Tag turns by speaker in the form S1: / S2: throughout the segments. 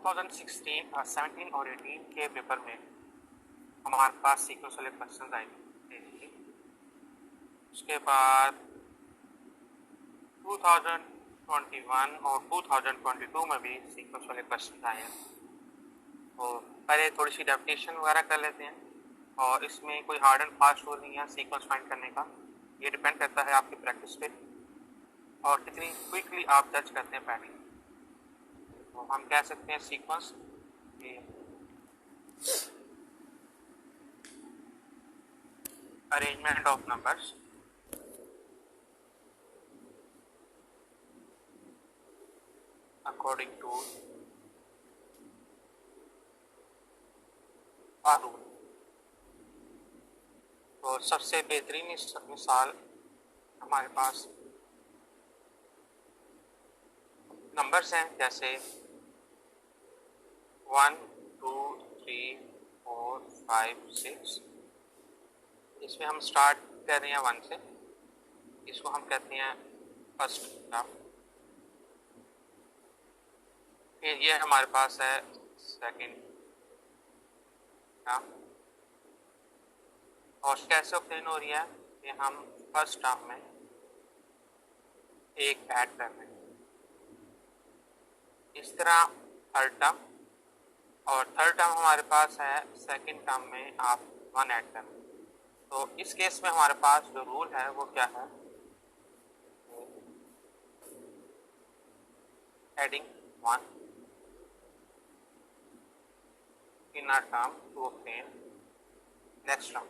S1: 2016, 17 और 18 के पेपर में हमारे पास सीक्वेंस वाले क्वेश्चन आए थे। उसके बाद 2021 और 2022 में भी सीक्वेंस वाले क्वेश्चन आए हैं। तो पहले थोड़ी सी डेफिनेशन वगैरह कर लेते हैं, और इसमें कोई हार्ड एंड फास्ट रूल नहीं है सीक्वेंस फाइंड करने का। ये डिपेंड करता है आपकी प्रैक्टिस पे और कितनी क्विकली आप जज करते हैं पैटर्न। तो हम कह सकते हैं sequence arrangement of numbers according to a rule. तो सबसे बेहतरीन मिसाल हमारे पास नंबर्स हैं, जैसे 1 2 3 4 5 6। इसमें हम स्टार्ट कर रहे हैं 1 से। इसको हम कहते हैं फर्स्ट टर्म। फिर ये हमारे पास है सेकंड टर्म। और कैसे ऑब्टेन हो रही है कि हम फर्स्ट टर्म में एक ऐड कर रहे हैं। इस तरह थर्ड टर्म, और थर्ड टर्म हमारे पास है सेकंड टर्म में आप 1 ऐड कर रहे हैं। तो इस केस में हमारे पास जो रूल है वो क्या है, adding 1 in a term to obtain next term.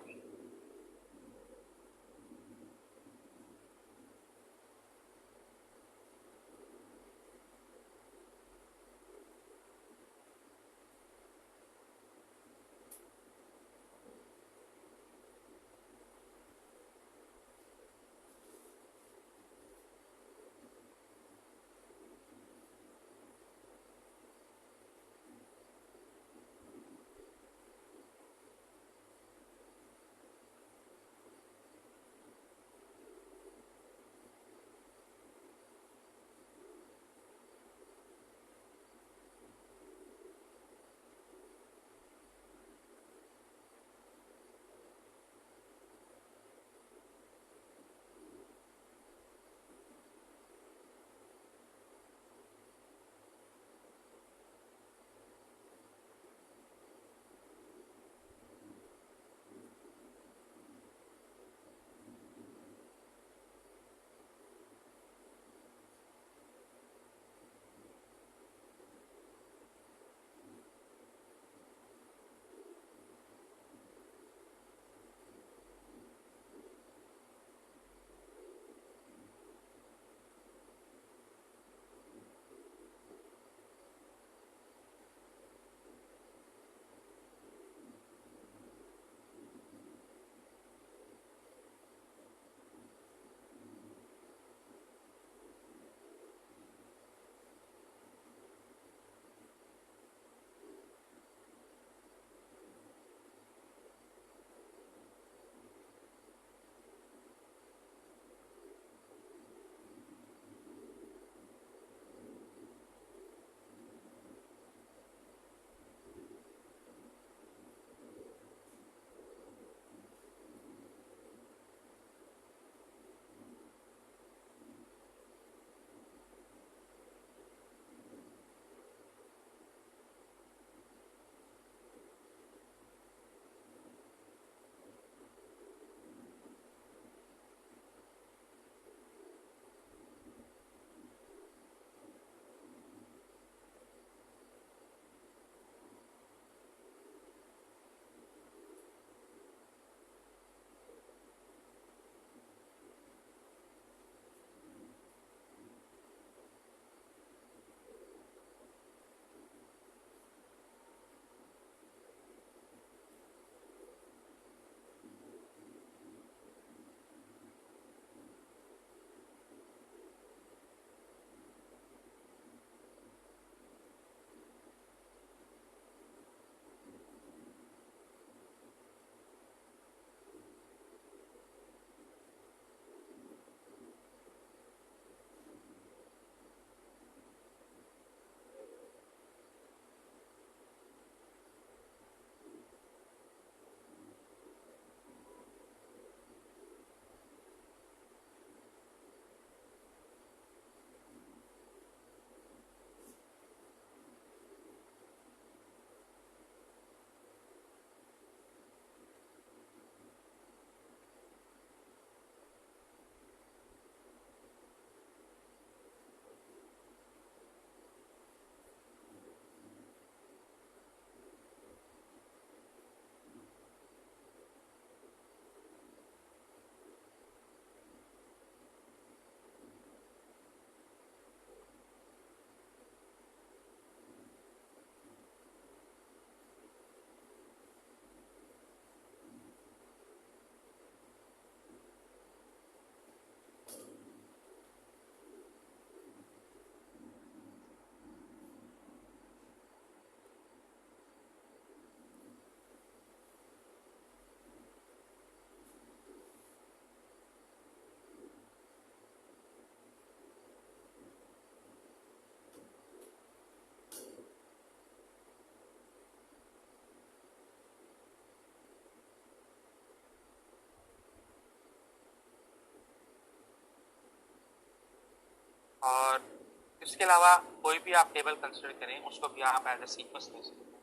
S1: इसके अलावा कोई भी आप टेबल कंसिडर करें उसको भी आप एज ए सीक्वेंस ले सकते हैं।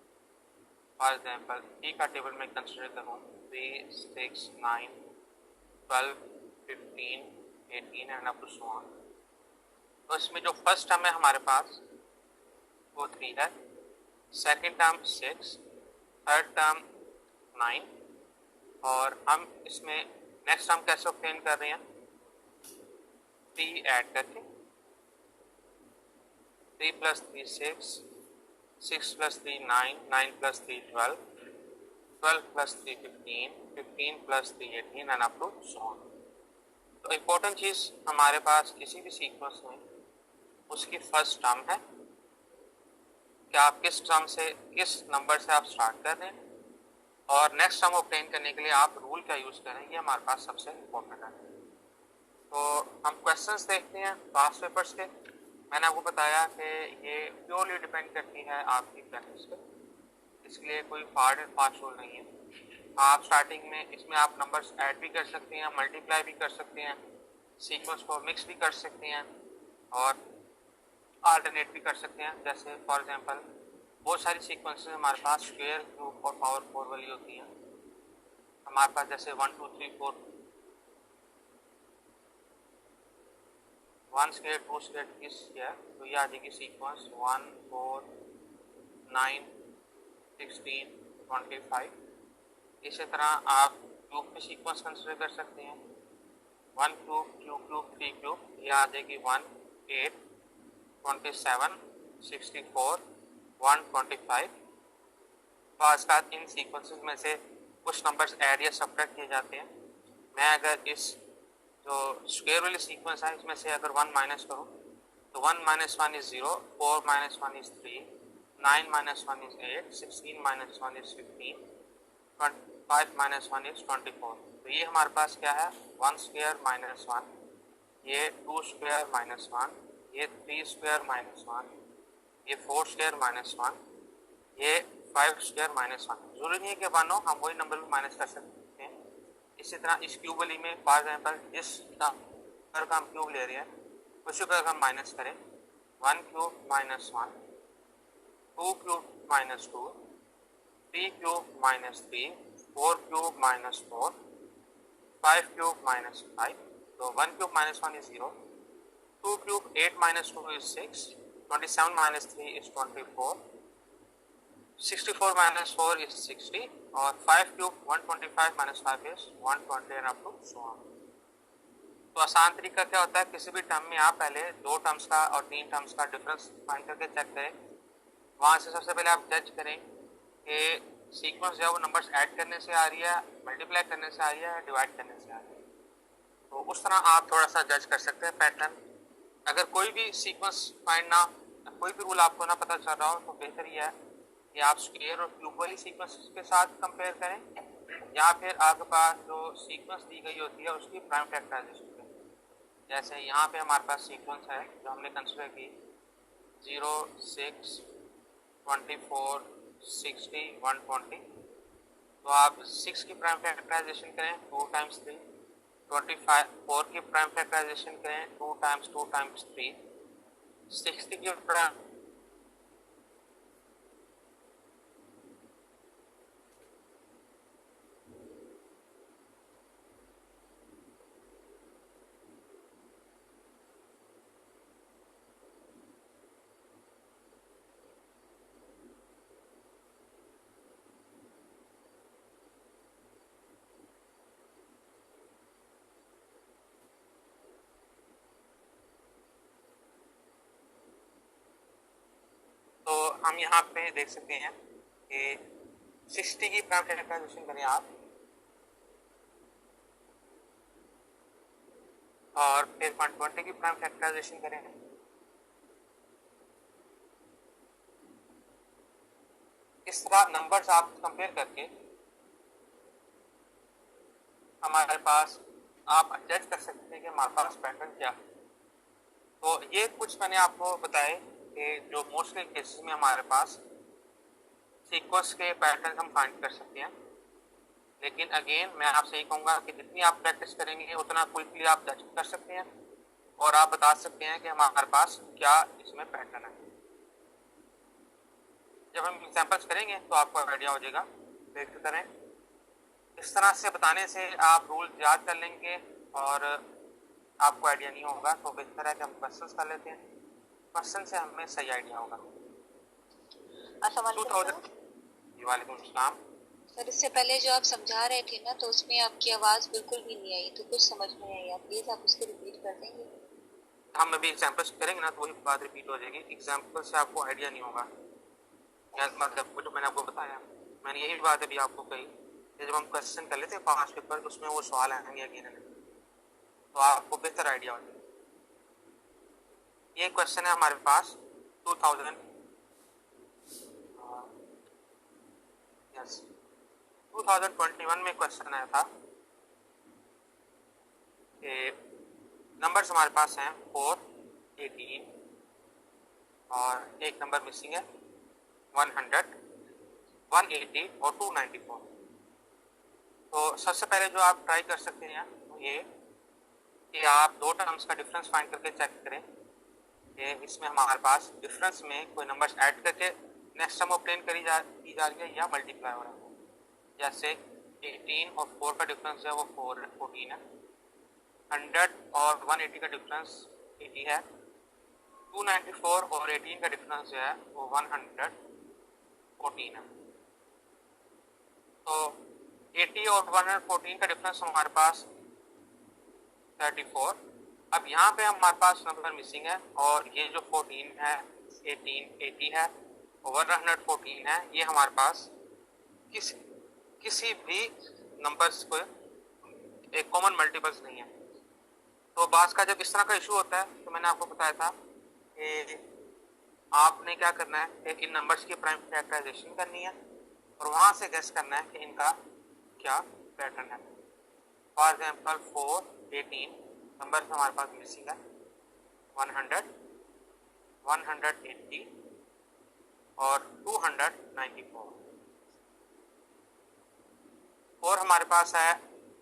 S1: फॉर एग्जाम्पल टी का टेबल में कंसिडर करूँ 3, 6, 9, 12, 15, 18 and up to so on. तो इसमें जो फर्स्ट टर्म है हमारे पास वो 3 है, सेकेंड टर्म 6, थर्ड टर्म 9 और हम इसमें नेक्स्ट टर्म कैसे ऑब्टेन कर रहे हैं 3 ऐड करके 3 + 3 6, 6 + 3 9, 9 + 3 12, 12 + 3 15, 15 + 3 18 and up to so on. तो इम्पोर्टेंट चीज़ हमारे पास किसी भी सीक्वेंस में उसकी फर्स्ट टर्म है कि आप किस टर्म से किस नंबर से आप स्टार्ट कर रहे हैं और नेक्स्ट टर्म ऑब्टेन करने के लिए आप रूल क्या यूज़ करें, ये हमारे पास सबसे इम्पोर्टेंट है। तो हम क्वेश्चंस देखते हैं पास्ट पेपर्स के। मैंने आपको बताया कि ये प्योरली डिपेंड करती है आपकी प्रैक्टिस पे, इसलिए कोई हार्ड एंड फास्ट रूल नहीं है। आप स्टार्टिंग में इसमें आप नंबर्स ऐड भी कर सकते हैं, मल्टीप्लाई भी कर सकते हैं, सीक्वेंस को मिक्स भी कर सकते हैं और अल्टरनेट भी कर सकते हैं। जैसे फॉर एग्जांपल बहुत सारी सीक्वेंसेस हमारे पास स्क्वायर, क्यूब और पावर 4 वाली होती हैं। हमारे पास जैसे 1 2 3 4 1 स्क्वायर 2 स्क्वायर 30 है, तो ये आ जाएगी सीक्वेंस 1 4 9 16 25। इसी तरह आप क्यूब की सीक्वेंस कंसिडर कर सकते हैं 1 क्यूब 2 क्यूब 3 क्यूब, ये आ जाएगी 1 8 27 64 125। पास का इन सीक्वेंसेस में से कुछ नंबर्स ऐड या सब्ट्रैक्ट किए जाते हैं। मैं अगर इस जो स्क्वायर वाली सीक्वेंस है इसमें से अगर 1 माइनस करूँ तो 1 - 1 is 0, 4 - 1 is 3, 9 - 1 is 8, 16 - 1 is 15, 5 - 1 is 24। तो ये हमारे पास क्या है 1 स्क्वायर माइनस 1, ये 2 स्क्वायर माइनस 1, ये 3 स्क्वायर माइनस 1, ये 4 स्क्वायर माइनस 1, ये 5 स्क्वायर माइनस 1। जरूरी नहीं है कि 1 हो, हम वही नंबर भी माइनस कर सकते हैं। इसी तरह इस क्यूब वाली में फॉर एग्जाम्पल जिस नंबर का हम क्यूब ले रहे हैं उसी को हम माइनस करें 1 cube minus 1, 2 cube minus 2, 3 cube minus 3, 4 cube minus 4, 5 cube minus 5। तो 1 cube minus 1 is 0, 2 cube 8 - 2 is 6, 27 - 3 is 24, 64 - 4 is 60 और 5 cube 125 - 5 is 120 and up to so on। तो आसान तरीका क्या होता है किसी भी टर्म में आप पहले 2 टर्म्स का और 3 टर्म्स का डिफरेंस फाइंड करके चेक करें। वहाँ से सबसे पहले आप जज करें कि सीक्वेंस जो है वो नंबर्स ऐड करने से आ रही है, मल्टीप्लाई करने से आ रही है, डिवाइड करने से आ रही है। तो उस तरह आप थोड़ा सा जज कर सकते हैं पैटर्न। अगर कोई भी सीक्वेंस फाइंड ना, कोई भी रूल आपको ना पता चल रहा हो तो बेहतर ही है कि आप स्क्वायर और क्यूब वाली सीक्वेंस के साथ कंपेयर करें या फिर आपके पास जो सीक्वेंस दी गई होती है उसकी प्राइम फैक्टराइजेशन करें। जैसे यहाँ पे हमारे पास सीक्वेंस है जो हमने कंसिडर की 0 6 24 60 120। तो आप 6 की प्राइम फैक्टराइजेशन करें 2 × 3, 25 4 की प्राइम फैक्टराइजेशन करें 2 × 2 × 3, 60 की प्राइम तो हम यहाँ पे देख सकते हैं कि 60 की प्राइम फैक्टराइजेशन करें आप और फिर 120 की प्राइम फैक्टराइजेशन करें। इस तरह नंबर्स आप कंपेयर करके हमारे पास आप जज कर सकते हैं कि हमारे पास पैटर्न क्या है। तो ये कुछ मैंने आपको बताए कि जो मोस्टली केसेस में हमारे पास सीक्वेंस के पैटर्न हम फाइंड कर सकते हैं। लेकिन अगेन मैं आपसे ये कहूँगा कि जितनी आप प्रैक्टिस करेंगे उतना क्विकली आप जज कर सकते हैं और आप बता सकते हैं कि हमारे पास क्या इसमें पैटर्न है। जब हम एग्जांपल्स करेंगे तो आपको आइडिया हो जाएगा। देखते करें, इस तरह से बताने से आप रूल याद कर लेंगे और आपको आइडिया नहीं होगा, तो बेहतर है कि हम क्वेश्चंस कर लेते हैं। क्वेश्चन से हमें सही आइडिया होगा। वालेकुम अस्सलाम
S2: सर, इससे पहले जो आप समझा रहे थे ना, तो उसमें आपकी आवाज़ बिल्कुल भी नहीं आई, तो कुछ समझ में नहीं आया। प्लीज़ आप उसको रिपीट कर देंगे?
S1: हम अभी एग्जाम्पल्स करेंगे ना तो वही बात रिपीट हो जाएगी। एग्जाम्पल से आपको आइडिया नहीं होगा, मतलब जो मैंने आपको बताया, मैंने यही बात अभी आपको कही कि जब हम क्वेश्चन कर लेते हैं पांच पेपर, उसमें वो सवाल आएंगे अगेन तो आपको बेहतर आइडिया हो जाएगा। ये क्वेश्चन है हमारे पास 2021 में क्वेश्चन आया था कि नंबर्स हमारे पास हैं 4, 18 और एक नंबर मिसिंग है 100, 180 और 294। तो सबसे पहले जो आप ट्राई कर सकते हैं ये कि आप दो टर्म्स का डिफरेंस फाइंड करके चेक करें कि इसमें हमारे पास डिफरेंस में कोई नंबर्स ऐड करके नेक्स्ट टर्म ऑब्टेन की जा रही है या मल्टीप्लाई हो रहा है। जैसे 18 और 4 का डिफरेंस है वो 14 है, 100 और 180 का डिफरेंस 80 है, 294 और 18 का डिफरेंस जो है वो 114 है। तो 80 और 114 का डिफरेंस हमारे पास 34। अब यहाँ पे हमारे पास नंबर मिसिंग है और ये जो 14 है 18 80 है और 114 है, ये हमारे पास किसी भी नंबर्स को एक कॉमन मल्टीपल्स नहीं है। तो बास का जब इस तरह का इशू होता है तो मैंने आपको बताया था कि आपने क्या करना है कि इन नंबर्स की प्राइम फैक्टराइजेशन करनी है और वहाँ से गेस करना है कि इनका क्या पैटर्न है। फॉर एग्जाम्पल 4, 18 नंबर हमारे पास मिसिंग है, 100, 180 और 294। 4 हमारे पास है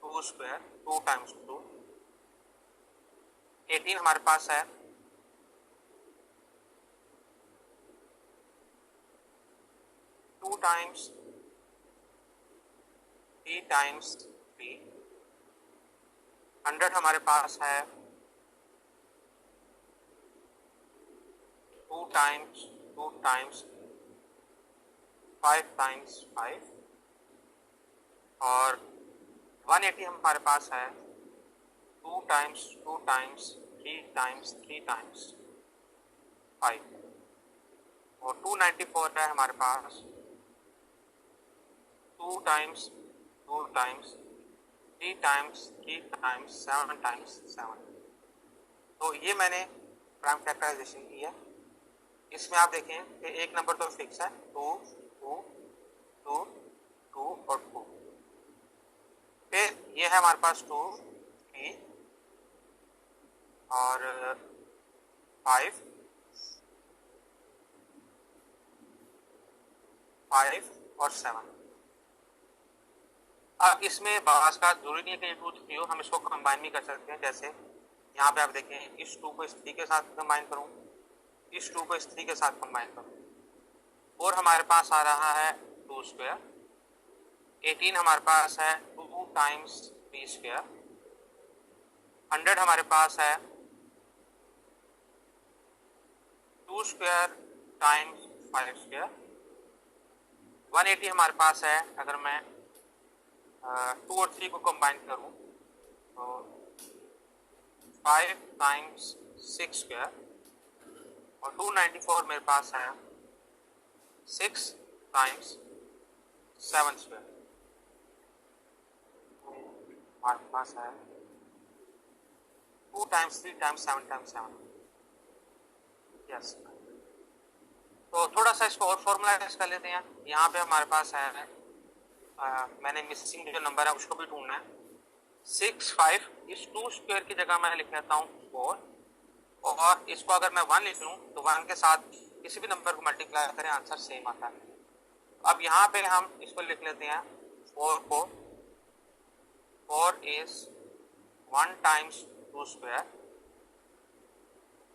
S1: 2 स्क्वायर, 2 टाइम्स 2। 18 हमारे पास है 2 टाइम्स 3 टाइम्स 3। 100 हमारे पास है 2 टाइम्स 5 टाइम्स 5 और 180 हमारे पास है 2 टाइम्स 3 टाइम्स 3 टाइम्स 5 और 294 है हमारे पास 2 टाइम्स 3 टाइम्स 3 टाइम्स 7 टाइम्स 7। तो ये मैंने प्राइम फैक्टराइजेशन की है। इसमें आप देखें कि एक नंबर तो फिक्स है 2 2 2 2 और 2। फिर ये है हमारे पास 2 3 और 5 और 7। अब इसमें बास का जरूरी नहीं है कि 2 3 हो, हम इसको कंबाइन भी कर सकते हैं। जैसे यहाँ पे आप देखें, इस 2 को इस 3 के साथ कंबाइन करूँ, इस 2 को इस 3 के साथ कंबाइन करूँ। 4 हमारे पास आ रहा है 2 स्क्वायर, 18 हमारे पास है 2 टाइम्स 3 स्क्वायर, 100 हमारे पास है 2 स्क्वायर टाइम्स 5 स्क्वायर, 180 हमारे पास है, अगर मैं 2 और 3 को कंबाइन करूं तो 5 टाइम्स 6 स्क्वायर और 294 मेरे पास है 6 टाइम्स 7 स्क्वायर। हमारे पास है 2 टाइम्स 3 टाइम्स 7 टाइम्स 7। यस, तो थोड़ा सा इसको और फॉर्मुलाइज कर लेते हैं। यहाँ पे हमारे पास है मैंने मिसिंग जो नंबर है उसको भी ढूंढना है। 6 5 इस 2 स्क्वायर की जगह मैं लिख लेता हूँ 4 और इसको अगर मैं 1 लिख लूँ तो 1 के साथ किसी भी नंबर को मल्टीप्लाई करें आंसर सेम आता है। अब यहाँ पे हम इसको लिख लेते हैं 4 को 4 is 1 times 2 square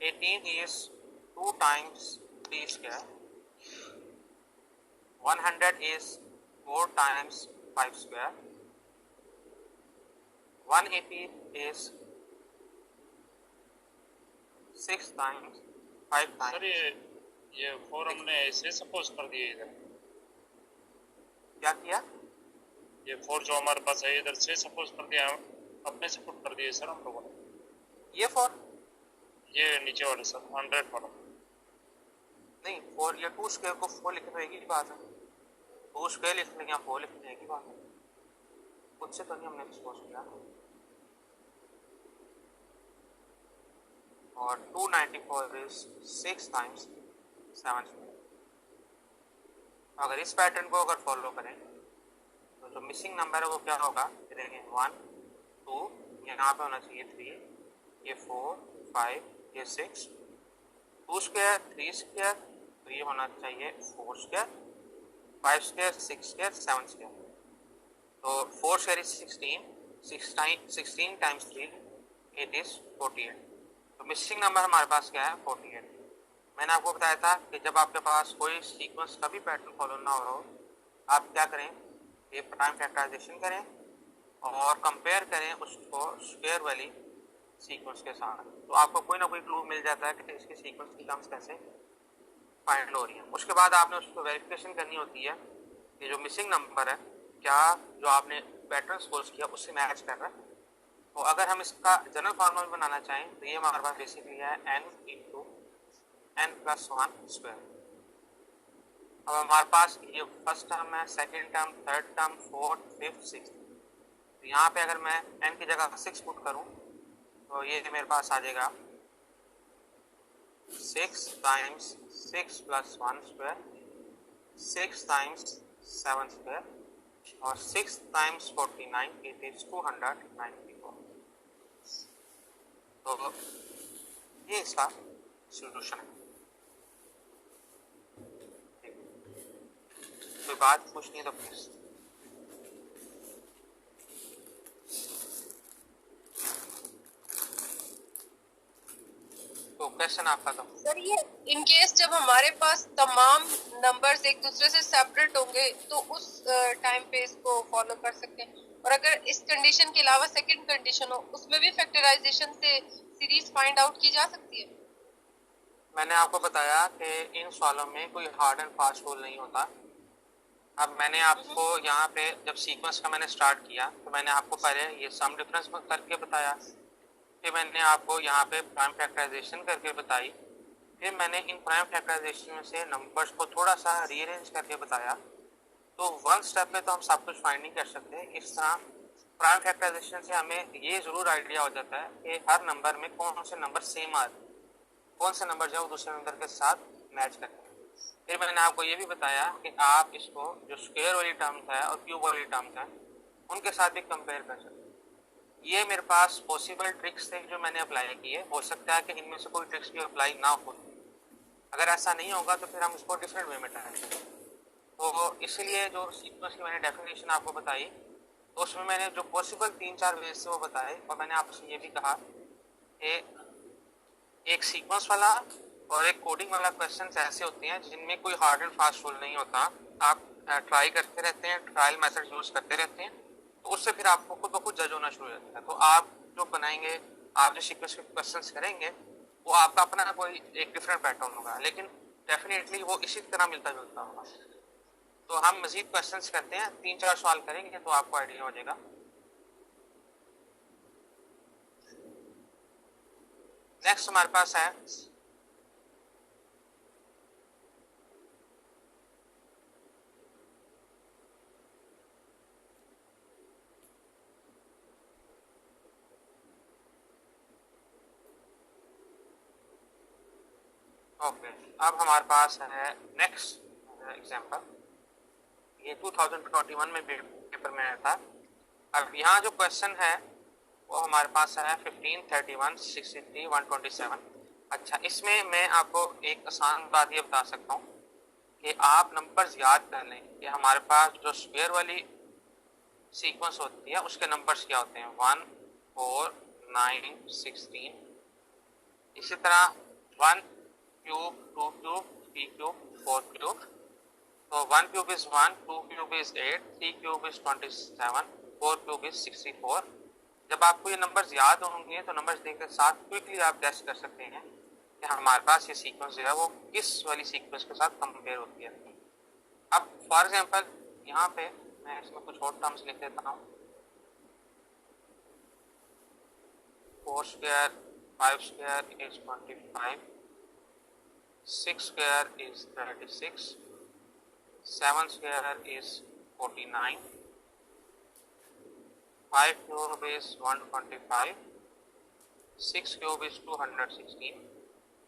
S1: 18 is 2 times 3 square. 100 is 4 times 5 square. 180 is 6 times 5 times.
S3: Sir ये 4 हमने ऐसे सपोज कर दिए इधर,
S1: क्या किया?
S3: ये 4 जो हमारे पास है इधर से सपोज कर दिया, अपने से पुट कर दिए सर हम लोगों ने।
S1: ये 4
S3: ये नीचे वाले सर 100 वाला
S1: नहीं, 4 या 2 स्क्वायर को 4 लिखने में एक ही बात है। 2 स्क्वायर लिखने या 4 लिखने एक ही बात है, खुद से तो नहीं हमने सपोज किया। और 294 is 6 times 7 square। अगर इस पैटर्न को अगर फॉलो करें तो जो मिसिंग नंबर है वो क्या होगा? देखेंगे 1 2, यहाँ पे होना चाहिए 3, ये 4 5, ये 6, 2 स्क्वायर 3 स्क्वायर, तो ये होना चाहिए 4 स्क्वायर, 5 स्क्वायर 6 स्क्वायर 7 स्क्वायर। तो 4 square is 16 times 3 it is 48। तो मिसिंग नंबर हमारे पास क्या है? 48। मैंने आपको बताया था कि जब आपके पास कोई सीक्वेंस का भी पैटर्न फॉलो ना हो, आप क्या करें? ये प्राइम फैक्टराइजेशन करें और कंपेयर करें उसको स्क्वायर वाली सीक्वेंस के साथ, तो आपको कोई ना कोई क्लू मिल जाता है कि इसकी सीक्वेंस की टर्म्स कैसे फाइंड हो रही है। उसके बाद आपने उसको वेरिफिकेशन करनी होती है कि जो मिसिंग नंबर है क्या जो आपने पैटर्न सोर्स किया उससे मैच कर रहा है। तो अगर हम इसका जनरल फॉर्मूला बनाना चाहें तो ये हमारे पास बेसिकली है n into n plus 1 square. अब हमारे पास ये फर्स्ट टर्म है, second term, third term, fourth, fifth, six. तो यहाँ पे अगर मैं n की जगह 6 पुट करूँ तो ये मेरे पास आ जाएगा 6 times 6 plus 1 square, 6 times 7 square और 6 टाइम्स 49 इट इज 294। तो ये इसका सॉल्यूशन है। कोई बात पूछनी है तो प्लीज। तो क्वेश्चन आपका तो
S4: सर ये इन केस जब हमारे पास तमाम नंबर्स एक दूसरे से सेपरेट होंगे तो उस टाइम पे इसको फॉलो कर सकते हैं, और अगर इस कंडीशन के अलावा सेकंड कंडीशन हो उसमें भी फैक्टराइजेशन से सीरीज फाइंड आउट की जा सकती है।
S1: मैंने आपको बताया कि इन सवालों में कोई हार्ड एंड फास्ट रूल नहीं होता। अब मैंने आपको यहाँ पे जब सीक्वेंस का मैंने स्टार्ट किया तो मैंने आपको पहले ये सम डिफरेंस करके बताया, फिर मैंने आपको यहाँ पे प्राइम फैक्टराइजेशन करके बताई, फिर मैंने इन प्राइम फैक्टराइजेशन में से नंबर्स को थोड़ा सा रीअरेंज करके बताया। तो वन स्टेप पे तो हम सब कुछ फाइंड नहीं कर सकते। इस तरह प्राइम फैक्टराइजेशन से हमें ये ज़रूर आइडिया हो जाता है कि हर नंबर में कौन से नंबर सेम आ रहे हैं, कौन से नंबर जो दूसरे नंबर के साथ मैच करते हैं। फिर मैंने आपको ये भी बताया कि आप इसको जो स्क्वायर वाली टर्म्स है और क्यूब वाली टर्म्स है उनके साथ भी कंपेयर कर सकते हैं। ये मेरे पास पॉसिबल ट्रिक्स थे जो मैंने अप्लाई किए। हो सकता है कि इनमें से कोई ट्रिक्स भी अप्लाई ना हो। अगर ऐसा नहीं होगा तो फिर हम इसको डिफरेंट वे में ट्राई। तो इसलिए जो सीक्वेंस की मैंने डेफिनेशन आपको बताई तो उसमें मैंने जो पॉसिबल 3-4 वेज से वो बताए, और मैंने आपसे ये भी कहा कि एक सीक्वेंस वाला और एक कोडिंग वाला क्वेश्चन ऐसे होते हैं जिनमें कोई हार्ड एंड फास्ट रूल नहीं होता। आप ट्राई करते रहते हैं, ट्रायल मेथड यूज करते रहते हैं, तो उससे फिर आपको खुद ब खुद जज होना शुरू हो जाता है। तो आप जो बनाएंगे, आप जो सीक्वेंस के क्वेश्चंस करेंगे वो आपका अपना कोई एक डिफरेंट पैटर्न होगा, लेकिन डेफिनेटली वो इसी तरह मिलता जुलता होगा। तो हम मजीद क्वेश्चंस करते हैं, 3-4 सवाल करेंगे तो आपको आइडिया हो जाएगा। नेक्स्ट हमारे पास है ओके। अब हमारे पास है नेक्स्ट एग्जांपल। ये 2021 में पेपर में आया था। अब यहाँ जो क्वेश्चन है वो हमारे पास है 15, 31, 63, 127। अच्छा, इसमें मैं आपको एक आसान बात ये बता सकता हूँ कि आप नंबर्स याद कर लें कि हमारे पास जो स्क्वायर वाली सीक्वेंस होती है उसके नंबर्स क्या होते हैं, 1, 4, 9, 16। इसी तरह 1 cube, 2 cube, 3 cube, 4 cube. So 1 cube is 1, 2 cube is 8, 3 cube is 27, 4 cube is 64. जब आपको ये नंबर्स याद होंगे तो नंबर्स देखकर साथ क्विकली आप गेस कर सकते हैं कि हमारे पास ये सीक्वेंस जो है वो किस वाली सीक्वेंस के साथ कंपेयर होती है। अब फॉर एग्जांपल यहाँ पे मैं इसमें कुछ और टर्म्स लिख देता हूँ। 4 square 5 square is 25, 6 square is 36, 7 square is 49, 5 cube is 125, 6 cube is 216.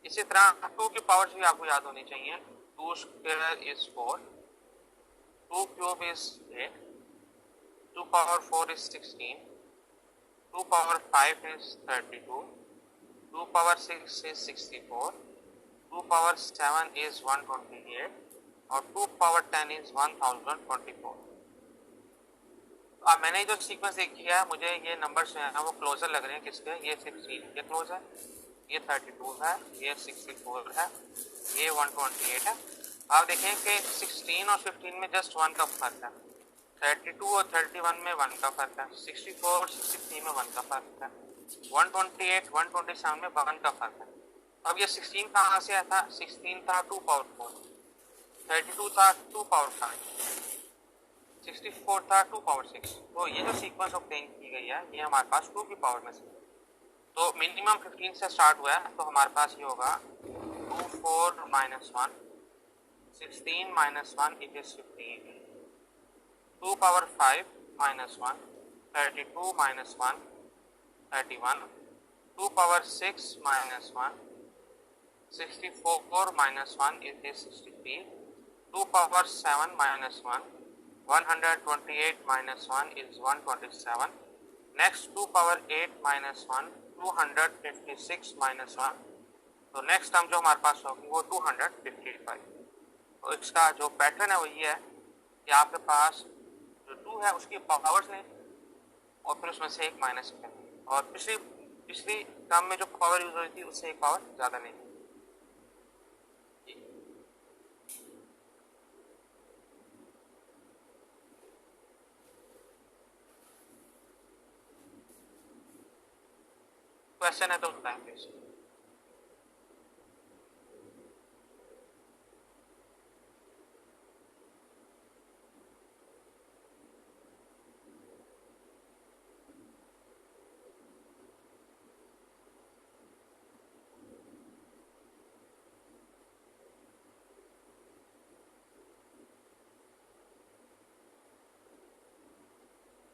S1: इसी तरह 2 की पावर्स भी आपको याद होनी चाहिए। 2 square is 4, 2 cube is 8, 2 power 4 is 16, 2 power 5 is 32, 2 power 6 is 64, 2 power 7 is 128 और 2 power 10 is 1024। अब मैंने जो सीक्वेंस एक किया है, मुझे ये नंबर्स जो हैं वो क्लोजर लग रहे हैं किसके, ये 16 के क्लोज है, ये 32 है, ये 64 है, ये 128 है। आप देखें कि 16 और 15 में जस्ट 1 का फर्क है, 32 और 31 में 1 का फर्क है, 64 और 63 में 1 का फर्क है, 128 127 में 1 का फर्क है। अब ये 16 कहाँ से आया था? 16 था 2 पावर 4, 32 था 2 पावर 5, 64 था 2 पावर 6। तो ये जो सीक्वेंस ऑब्टेन की गई है ये हमारे पास 2 की पावर में से, तो मिनिमम 15 से स्टार्ट हुआ है, तो हमारे पास ये होगा 2 4 minus 1, 16 minus 1 it is 15, 2 power 5 minus 1, 32 minus 1 31, 2 power 6 minus 1, 64 minus 1 it is 63, 2 power 7 minus 1, 128 minus 1 is 127. Next 2 power 8 minus 1, 256 minus 1. तो नेक्स्ट टर्म जो हमारे पास होगी वो 255। तो इसका जो पैटर्न है वो ये है कि आपके पास जो 2 है उसकी पावर्स लें और फिर उसमें से एक माइनस करें, और पिछली टर्म में जो पावर यूज हुई थी उससे एक पावर ज़्यादा नहीं। क्वेश्चन है तो बताएं प्लीज।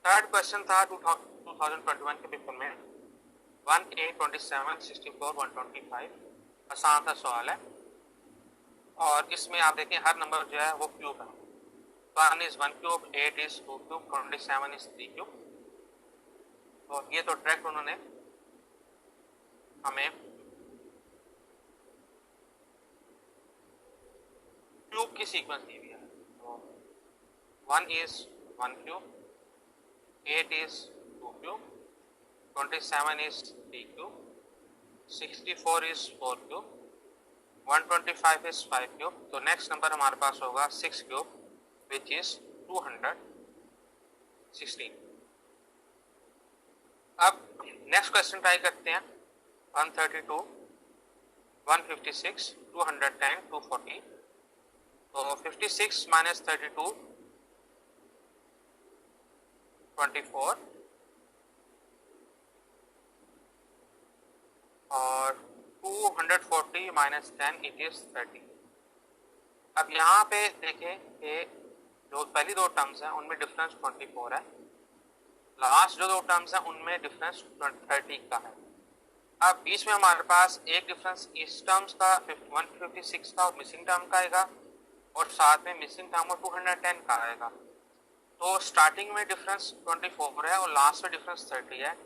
S1: थर्ड क्वेश्चन था 2021 के पेपर में 1 8 27 64 125। आसान सा सवाल है और इसमें आप देखें हर नंबर जो है वो क्यूब है। 1 is 1 cube, 8 is 2 cube, 27 is 3 cube। तो ये तो डायरेक्ट उन्होंने हमें क्यूब की सीक्वेंस दी हुई है। तो 1 is 1 cube, 8 is 2 cube, 27 is 3 cube, 64 is 4 cube, 125 is 5 cube। तो नेक्स्ट नंबर हमारे पास होगा 6 cube which is 216। अब नेक्स्ट क्वेश्चन ट्राई करते हैं। 132, 156, 210, 240। तो 56 minus 32 24 और 240 minus 10 it is 30। अब यहाँ पे देखें कि जो पहली दो टर्म्स हैं उनमें डिफरेंस 24 है, लास्ट जो दो टर्म्स हैं उनमें डिफरेंस 30 का है। अब बीच में हमारे पास एक डिफरेंस इस टर्म्स का 156 का और मिसिंग टर्म का आएगा और साथ में मिसिंग टर्म और 210 का आएगा। तो स्टार्टिंग में डिफरेंस 24 है और लास्ट में डिफरेंस 30 है।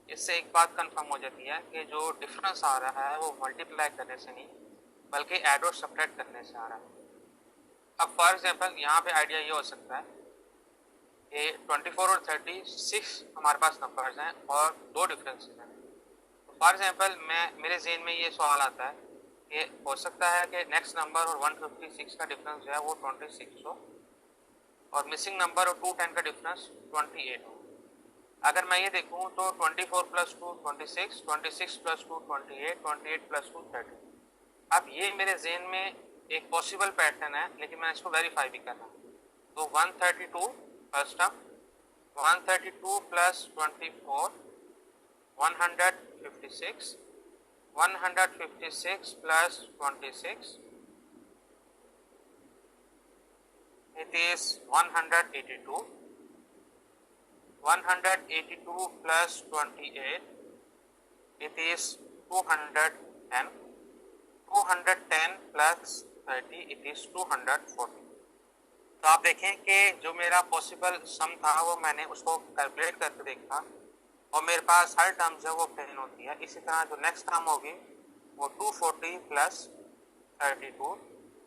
S1: इससे एक बात कंफर्म हो जाती है कि जो डिफरेंस आ रहा है वो मल्टीप्लाई करने से नहीं बल्कि ऐड और सब्ट्रैक्ट करने से आ रहा है। अब फॉर एग्जांपल यहाँ पे आइडिया ये हो सकता है कि 24 और 36 हमारे पास नंबर्स हैं और दो डिफरेंसेस हैं। फॉर एग्जांपल मेरे जहन में ये सवाल आता है ये हो सकता है कि नेक्स्ट नंबर और 156 का डिफरेंस जो है वो 26 हो और मिसिंग नंबर और 210 का डिफरेंस 28 हो। अगर मैं ये देखूं तो 24 प्लस 2 26, 26 प्लस 2 28, 28 प्लस 2 30। अब ये मेरे जेहन में एक पॉसिबल पैटर्न है, लेकिन मैं इसको वेरीफाई भी करना। तो 132 first term, 132 plus 24 156, 156 plus 26 it is 182, 182 plus 28 it is 210, 210 plus 30 it is 240। तो आप देखें कि जो मेरा पॉसिबल सम था वो मैंने उसको कैलकुलेट करके देखा और मेरे पास हर टर्म जो वो प्लेन होती है। इसी तरह जो नेक्स्ट टर्म होगी वो 240 प्लस 32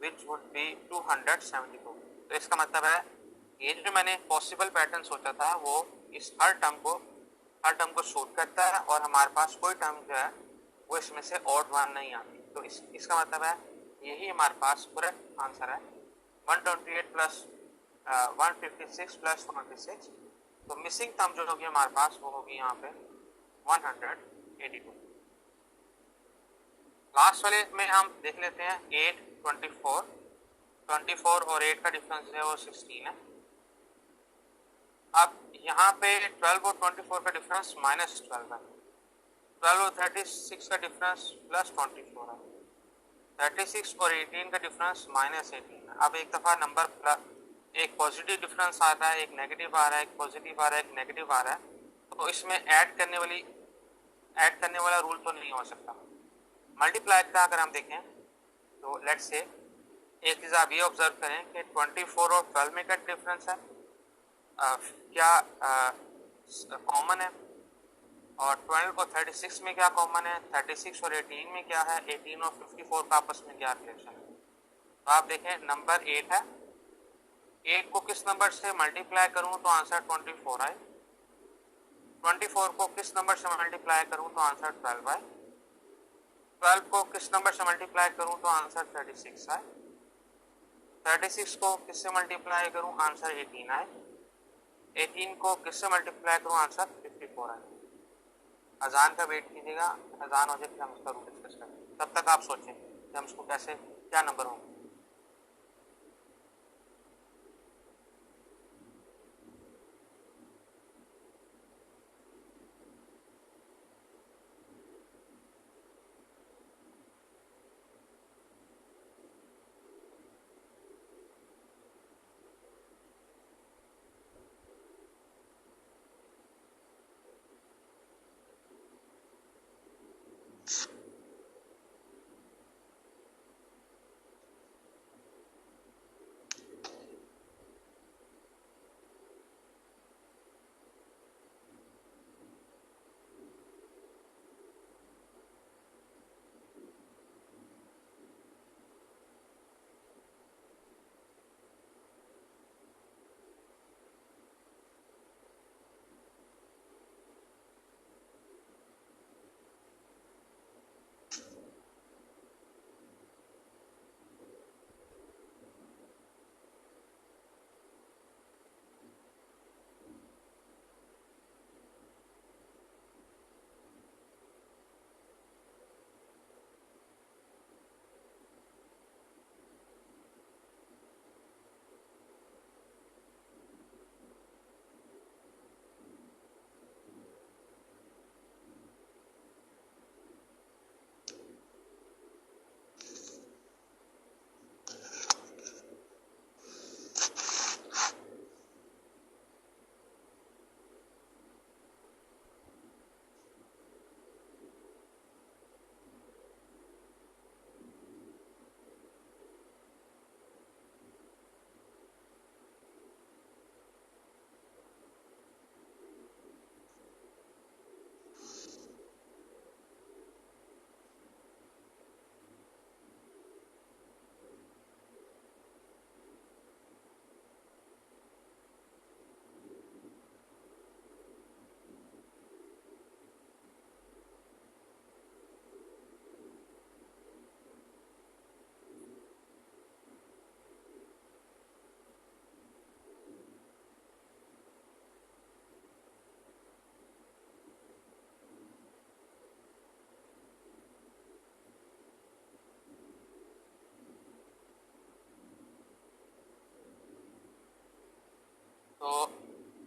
S1: विच वुड बी 272। तो इसका मतलब है ये जो मैंने पॉसिबल पैटर्न सोचा था वो इस हर टर्म को सूट करता है और हमारे पास कोई टर्म जो है वो इसमें से ऑड वन नहीं आती। तो इसका मतलब है यही हमारे पास करेक्ट आंसर है 128 प्लस 156 प्लस 26। तो मिसिंग टर्म जो होगी हमारे पास वो होगी यहाँ पे 182। लास्ट वाले में हम देख लेते हैं 8 24 और 8 का डिफरेंस है वो 16 है। अब यहाँ पे 12 और 24 का डिफरेंस -12 है, 12 और 36 का डिफरेंस +24 है, 36 और 18 का डिफरेंस -18 है। अब एक दफ़ा नंबर एक पॉजिटिव डिफरेंस आ रहा है, एक नेगेटिव आ रहा है, एक पॉजिटिव आ रहा है, एक नेगेटिव आ रहा है, तो इसमें ऐड करने वाला रूल तो नहीं हो सकता। मल्टीप्लाई का अगर हम देखें तो लेट्स से एक चीज़ आप ये ऑब्जर्व करें कि 24 और 12 में क्या डिफरेंस है, क्या कॉमन है, और 12 और 36 में क्या कॉमन है, 36 और 18 में क्या है, 18 और 54 का आपस में क्या रिलेशन है। तो आप देखें नंबर 8 है, 8 को किस नंबर से मल्टीप्लाई करूं तो आंसर 24 आए, 24 को किस नंबर से मल्टीप्लाई करूं तो आंसर 12 आए, 12 को किस नंबर से मल्टीप्लाई करूं तो आंसर 36 आए, 36 को किससे मल्टीप्लाई करूं आंसर 18 आए, 18 को किससे मल्टीप्लाई करूं आंसर 54 आए। अजान का वेट कीजिएगा, अजान हो जाए फिर हम उसका रूल डिस्कस करें। तब तक आप सोचें कि हम उसको कैसे क्या नंबर होंगे।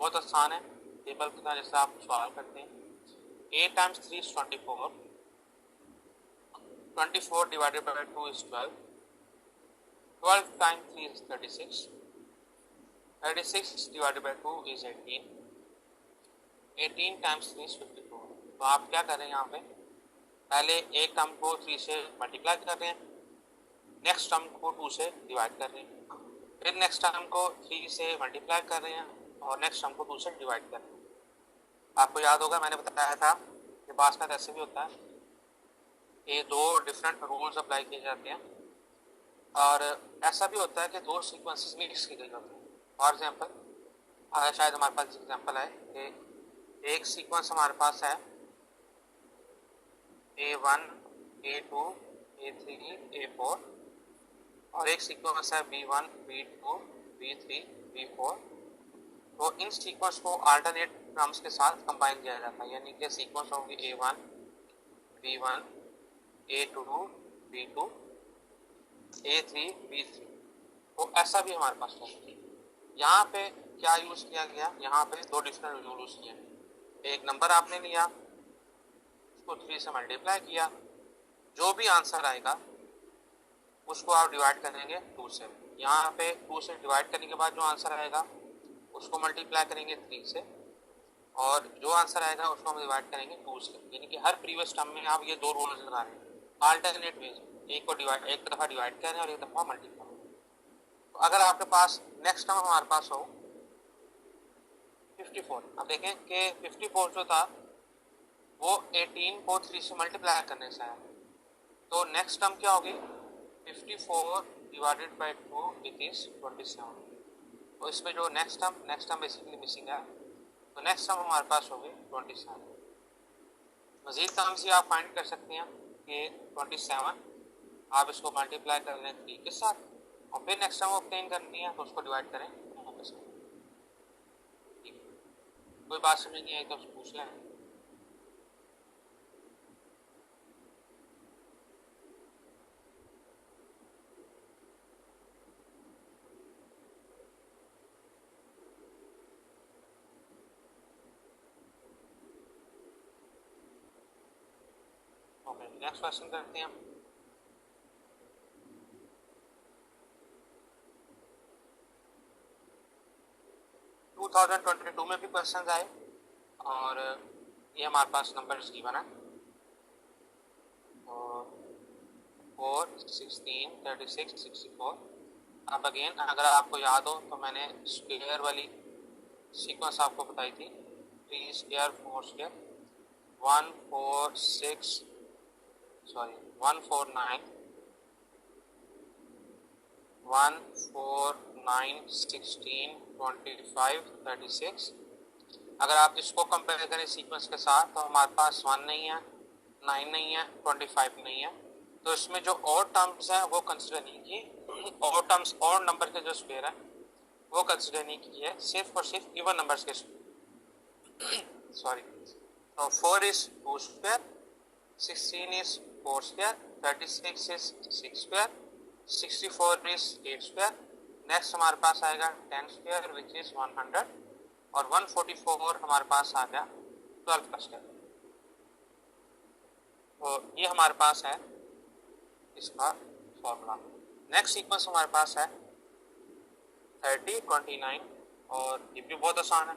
S1: बहुत आसान है, टेबल की तरह जैसे आप सवाल करते हैं। 8 times 3 is 24, 24 divided by 2 is 12, 12 times 3 is 36, 36 divided by 2 is 18, 18 times 3 is 54। तो आप क्या कर रहे हैं यहाँ पे, पहले एक टर्म को 3 से मल्टीप्लाई कर रहे हैं, नेक्स्ट टर्म को 2 से डिवाइड कर रहे हैं, फिर नेक्स्ट टर्म को 3 से मल्टीप्लाई कर रहे हैं और नेक्स्ट टर्म को 2 से डिवाइड कर रहे हैं। आपको याद होगा मैंने बताया था कि बास में ऐसे भी होता है, ये दो डिफरेंट रूल्स अप्लाई किए जाते हैं, और ऐसा भी होता है कि दो सीक्वेंसेस मिक्स की गई होती हैं। फॉर एग्जांपल शायद हमारे पास एग्जांपल है कि एक सीक्वेंस हमारे पास है A1, A2, A3, A4, और एक सीक्वेंस है B1, B2, B3, B4। तो इन सीक्वेंस को अल्टरनेट टर्म्स के साथ कंबाइन किया जाता है, यानी कि सीक्वेंस होंगी A1, B1, A2, B2, A3, B3। तो ऐसा भी हमारे पास है। यहाँ पे क्या यूज़ किया गया, यहाँ पे दो डिफरेंट रूल यूज़ किए। एक नंबर आपने लिया, उसको 3 से मल्टीप्लाई किया, जो भी आंसर आएगा उसको आप डिवाइड करेंगे 2 से। यहाँ पे 2 से डिवाइड करने के बाद जो आंसर आएगा उसको मल्टीप्लाई करेंगे 3 से, और जो आंसर आएगा उसको हम डिवाइड करेंगे 2 से। यानी कि हर प्रीवियस टर्म में आप ये दो रूल्स लगा रहे हैं अल्टरनेट वेज, एक को डिवाइड, एक दफ़ा डिवाइड कर रहे हैं और एक दफ़ा मल्टीप्लाई। तो अगर आपके पास नेक्स्ट टर्म हमारे पास हो 54, अब देखें कि 54 जो था वो 18 को 3 से मल्टीप्लाई करने से आया, तो नेक्स्ट टर्म क्या होगी, 54 डिवाइडेड बाई 2 इट इज 27। तो इसमें जो नेक्स्ट टर्म बेसिकली मिसिंग है, तो नेक्स्ट टर्म हमारे पास होगी 27। मजीद टर्म से आप फाइंड कर सकते हैं कि 27 आप इसको मल्टीप्लाई कर लें 3 के साथ, और फिर नेक्स्ट टर्म ऑब्टेन करनी है तो उसको डिवाइड करें 2 के साथ। ठीक है, कोई बात समझ नहीं आई तो पूछ लें। ओके, नेक्स्ट क्वेश्चन करते हैं। टू 2022 में भी क्वेश्चन आए, और ये हमारे पास नंबर गिवन है, 4, 16, 36, 64। अब अगेन अगर आपको याद हो तो मैंने स्क्वायर वाली सीक्वेंस आपको बताई थी, 3 स्क्वायर 4 स्क्वायर, 149, 16, 25, 36। अगर आप इसको कंपेयर करें सीक्वेंस के साथ तो हमारे पास 1 नहीं है, 9 नहीं है, 25 नहीं है, तो इसमें जो और टर्म्स हैं वो कंसिडर नहीं किए, और टर्म्स और नंबर के जो स्क्वायर है वो कंसिडर नहीं किए, सिर्फ और सिर्फ इवन नंबर्स के सॉरी। तो 4 is 2 square, 16 is 4 square, 36 is 6 square, 64 is 8 square। Next हमारे पास आएगा 10 स्क्वायर विच इज 100, और 144 हमारे पास आ गया 12 का स्क्वायर। तो ये हमारे पास है इसका फॉर्मूला। नेक्स्ट सीक्वेंस हमारे पास है 30, 29, और ये भी बहुत आसान है।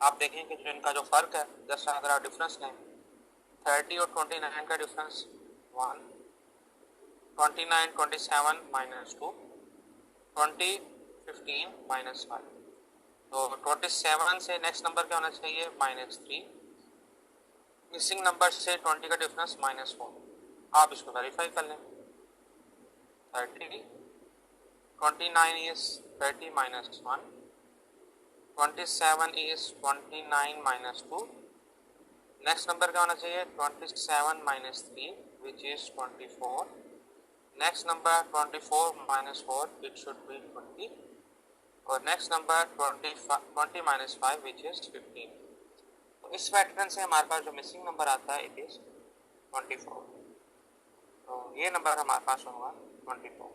S1: आप देखें कि जो इनका जो फ़र्क है, जैसे अगर आप डिफरेंस लें 30 और 29 का डिफरेंस 1, 29, 27 माइनस 2, 20, 15 माइनस 5। तो 27 से नेक्स्ट नंबर क्या होना चाहिए, -3। मिसिंग नंबर से 20 का डिफरेंस -4। आप इसको वेरीफाई कर लें। 30, 29 is 30 minus 1, 27 is 29 minus 2। Next number क्या होना चाहिए, 27 minus 3 which is 24। Next number 24 minus 4 it should be 20, और next number 20 minus 5 which is 15। तो इस पैटर्न से हमारे पास जो मिसिंग नंबर आता है इट इज 24। तो ये नंबर हमारे पास होगा 24।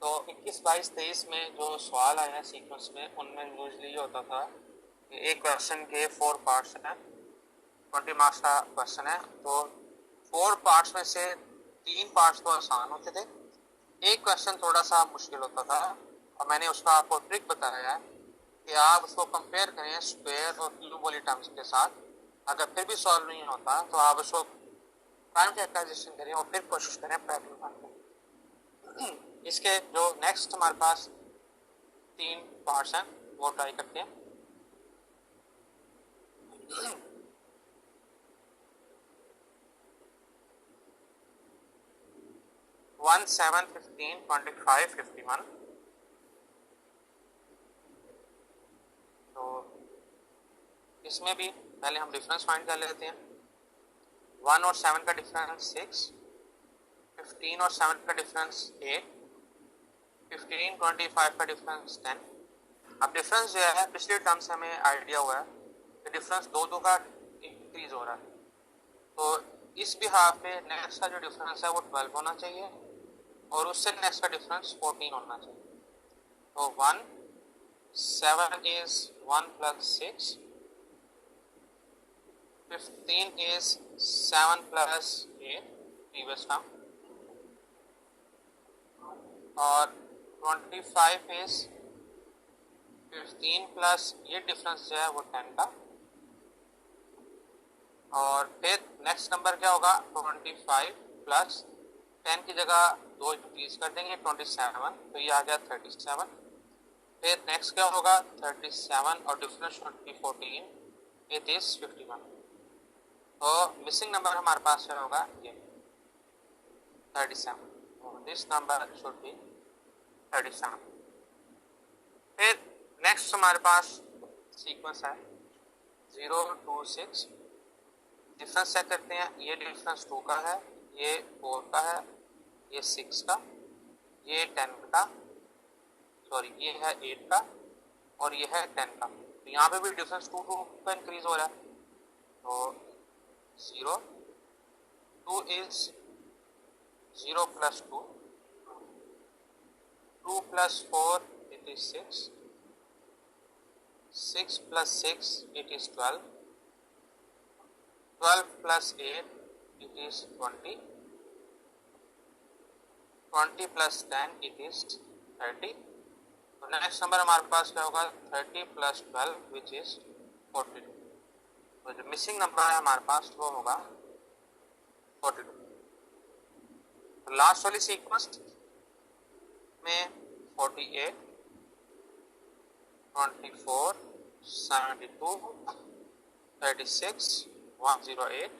S1: तो 21, 22, 23 में जो सवाल आया है सीक्वेंस में, उनमें यूजली ये होता था कि एक क्वेश्चन के 4 पार्ट्स हैं, 20 मार्क्स का क्वेश्चन है, तो 4 पार्ट्स में से 3 पार्ट्स तो आसान होते थे, एक क्वेश्चन थोड़ा सा मुश्किल होता था। और मैंने उसका आपको ट्रिक बताया है कि आप उसको कंपेयर करें स्क्वायर और क्यूब वाली टर्म्स के साथ। अगर फिर भी सॉल्व नहीं होता तो आप उसको प्राइम फैक्टराइजेशन करें और फिर कोशिश करें पैरेलल फंक्शन। इसके जो नेक्स्ट हमारे पास 3 पार्ट्स हैं वो ट्राई करते हैं। 1, 7, 15, 25, 51। तो इसमें भी पहले हम डिफरेंस फाइंड कर लेते हैं। 1 और 7 का डिफरेंस 6, 15 और 7 का डिफरेंस 8, 15, 25 का डिफरेंस 10। अब डिफरेंस जो है पिछले टर्म से हमें आइडिया हुआ है कि डिफरेंस 2 का इंक्रीज हो रहा है, तो इस बिहाफ पे नेक्स्ट का जो डिफरेंस है वो 12 होना चाहिए और उससे नेक्स्ट का डिफरेंस 14 होना चाहिए। तो 1, 7 is 1 plus 6, 15 is 7 plus 8 previous term, और 25 is 15 प्लस ये डिफरेंस जो है वो 10 का, और फिर नेक्स्ट नंबर क्या होगा 25 प्लस 10 की जगह 2 इंक्रीज कर देंगे 27, तो ये आ गया 37। फिर नेक्स्ट क्या होगा 37 और difference should be 14, it is 51। तो मिसिंग नंबर हमारे पास क्या होगा ये 37, दिस नंबर शुड बी 37। फिर नेक्स्ट हमारे पास सीक्वेंस है 0, 2, 6। डिफरेंस चेक करते हैं, ये डिफरेंस 2 का है, ये 4 का है, ये 6 का, ये 10 का, सॉरी ये है 8 का और ये है 10 का। तो यहाँ पे भी डिफरेंस 2 का इंक्रीज हो रहा है। तो 0, 2 is 0 plus 2, 2 plus 4 it is 6, 6 plus 6 it is 12, 12 plus 8 it is 20, 20 plus 10 it is 30। तो नेक्स्ट नंबर हमारे पास क्या होगा 30 plus 12 which is 42। तो जो मिसिंग नंबर है हमारे पास वो होगा 42। तो लास्ट वाली सीक्वेंस में 48, 24, 72, 36, 108।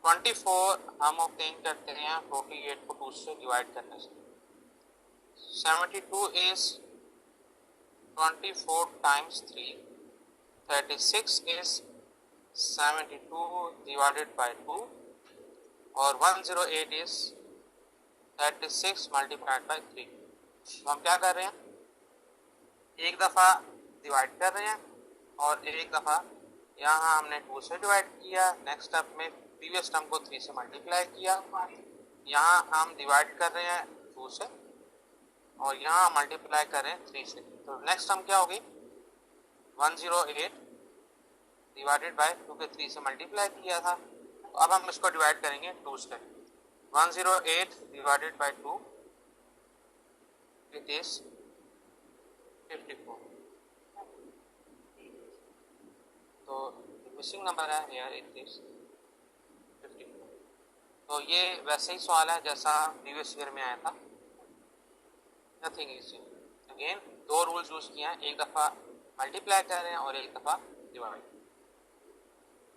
S1: 24 हम ऑब्टेन करते हैं 48 को 2 से डिवाइड करने से। 72 is 24 times 3, 36 is 72 divided by 2 और 108 is 36 multiplied by 3। तो हम क्या कर रहे हैं, एक दफ़ा डिवाइड कर रहे हैं और एक दफ़ा यहाँ हमने 2 से डिवाइड किया, नेक्स्ट स्टेप में प्रीवियस टर्म को 3 से मल्टीप्लाई किया, यहाँ हम डिवाइड कर रहे हैं 2 से और यहाँ मल्टीप्लाई कर रहे हैं 3 से। तो नेक्स्ट टर्म क्या होगी 108 डिवाइडेड बाय 2 के 3 से मल्टीप्लाई किया था, तो अब हम इसको डिवाइड करेंगे 2 से। 108 डिवाइडेड बाय 2 इट इज 54। तो मिसिंग नंबर है हियर इट इज 54। तो ये वैसे ही सवाल है जैसा प्रीवियस ईयर में आया था, nothing is again 2 rules use किए हैं, एक दफ़ा मल्टीप्लाई कर रहे हैं और एक दफ़ा डिवाइड।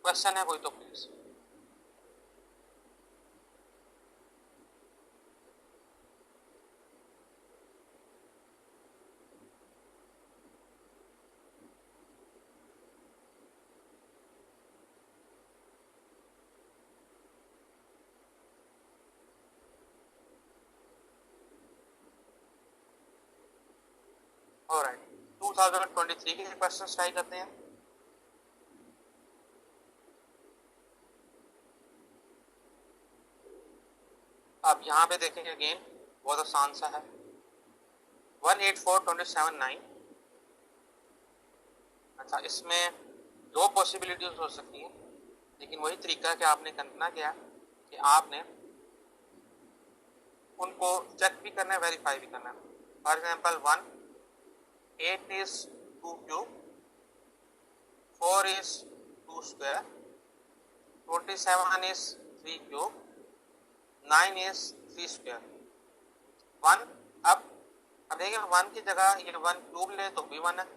S1: क्वेश्चन है कोई तो प्लीज। ऑलराइट, 2023 के क्वेश्चन ट्राई करते हैं। अब यहाँ पे देखेंगे अगेन बहुत आसान सा है, 184,27,9। अच्छा, इसमें दो पॉसिबिलिटीज हो सकती हैं, लेकिन वही तरीका है कि आपने करना क्या कि आपने उनको चेक भी करना है, वेरीफाई भी करना है। For example 8 is 2 cube, 4 is 2 square, 27 is 3 cube, 9 is 3 square। 1 अब देखिए 1 की जगह ये 1 क्यूब ले तो भी 1 है,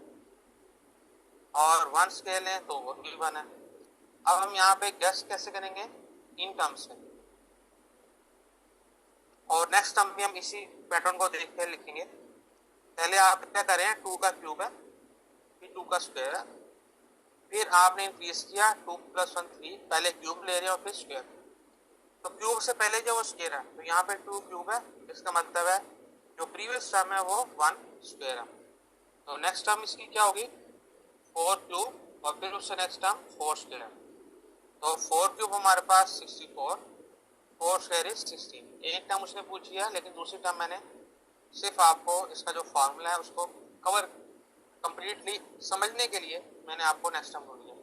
S1: और 1 स्केल लें तो वो भी 1 है। अब हम यहाँ पे गेस कैसे करेंगे? इन टर्म्स से। और नेक्स्ट टर्म भी हम इसी पैटर्न को देख कर लिखेंगे। पहले आप क्या करें, 2 का क्यूब है, फिर 2 का स्क्वायर है, फिर आपने इंक्रीज किया 2 + 1 3, पहले क्यूब ले रहे हैं और फिर स्क्वायर। तो क्यूब से पहले जो वो स्क्वायर है, तो यहाँ पे 2 क्यूब है, इसका मतलब है जो प्रीवियस टर्म है वो 1 स्क्वायर है। तो नेक्स्ट टर्म इसकी क्या होगी? 4 क्यूब, और फिर उससे नेक्स्ट टर्म 4 स्क्वायर। तो 4 क्यूब हमारे पास 64, 4 स्क्वायर इज 16। एक टर्म उसने पूछ लिया, लेकिन दूसरी टर्म मैंने सिर्फ आपको इसका जो फॉर्मूला है उसको कवर कंप्लीटली समझने के लिए मैंने आपको नेक्स्ट टर्म बोल दिया।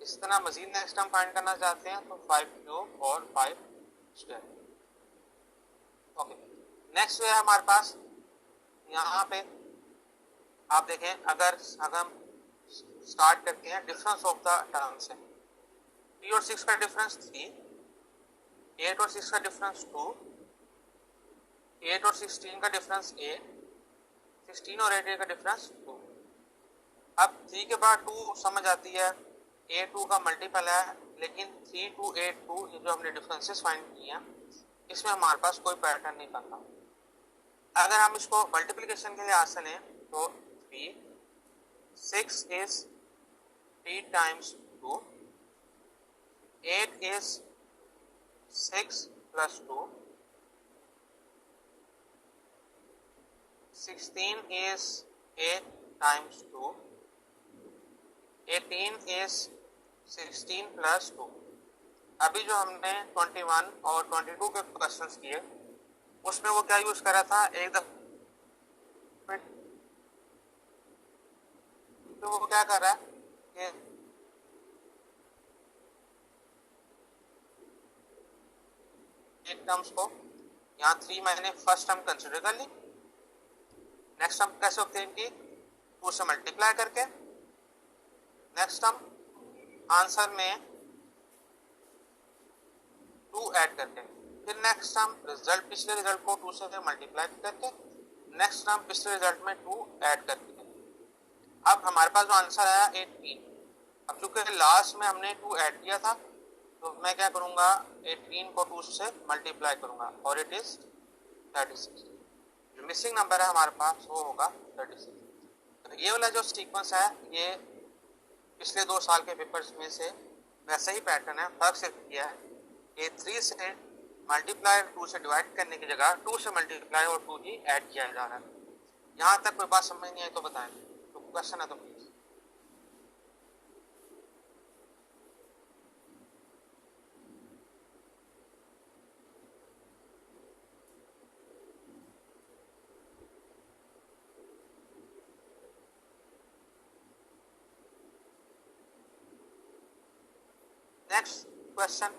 S1: इस तरह मजीद नेक्स्ट टर्म फाइंड करना चाहते हैं तो 5 क्यूब और 5 स्क्वायर। ओके, नेक्स्ट है हमारे पास यहाँ पे आप देखें, अगर हम स्टार्ट करते हैं डिफरेंस ऑफ द टर्म से। 3 और 6 का डिफरेंस 3, 8 और 6 का डिफरेंस 2, 8 और 16 का डिफरेंस 8, 16 और 8 का डिफरेंस 2। अब 3 के बाद 2 समझ आती है, 8 2 का मल्टीपल है, लेकिन 3 2 8 2 ये जो हमने डिफरेंसेस फाइंड किए हैं इसमें हमारे पास कोई पैटर्न नहीं बनता। अगर हम इसको मल्टीप्लिकेशन के लिए आसान है तो 3, 6 is 3 times 2, 8 is 6 plus 2, 16 is 8 times 2, 18 is 16 plus 2। अभी जो हमने 21 और 22 के क्वेश्चंस किए उसमें वो क्या यूज करा था, एक दफा तो वो क्या कर रहा है कि एक टर्म्स को यहाँ 3 मैंने फर्स्ट टर्म कंसिडर कर ली, नेक्स्ट टर्म कैसे ऑब्टेन की? 2 से मल्टीप्लाई करके, नेक्स्ट टर्म आंसर में 2 ऐड करके, फिर नेक्स्ट टर्म रिजल्ट पिछले रिजल्ट को 2 से मल्टीप्लाई करके, नेक्स्ट टर्म पिछले रिजल्ट में 2 ऐड करके। अब हमारे पास जो आंसर आया 18। अब चूंकि लास्ट में हमने 2 ऐड किया था तो मैं क्या करूंगा, 18 को 2 से मल्टीप्लाई करूंगा और इट इज 36। जो मिसिंग नंबर है हमारे पास वो होगा 36। तो ये वाला जो सीक्वेंस है ये पिछले 2 साल के पेपर्स में से वैसा ही पैटर्न है, फर्क सिर्फ किया है कि 3 से मल्टीप्लाई 2 से डिवाइड करने की जगह 2 से मल्टीप्लाई और 2 ही ऐड किया जा रहा है। यहाँ तक कोई बात समझ नहीं आई तो बताएं, तो क्वेश्चन है तो please. Next question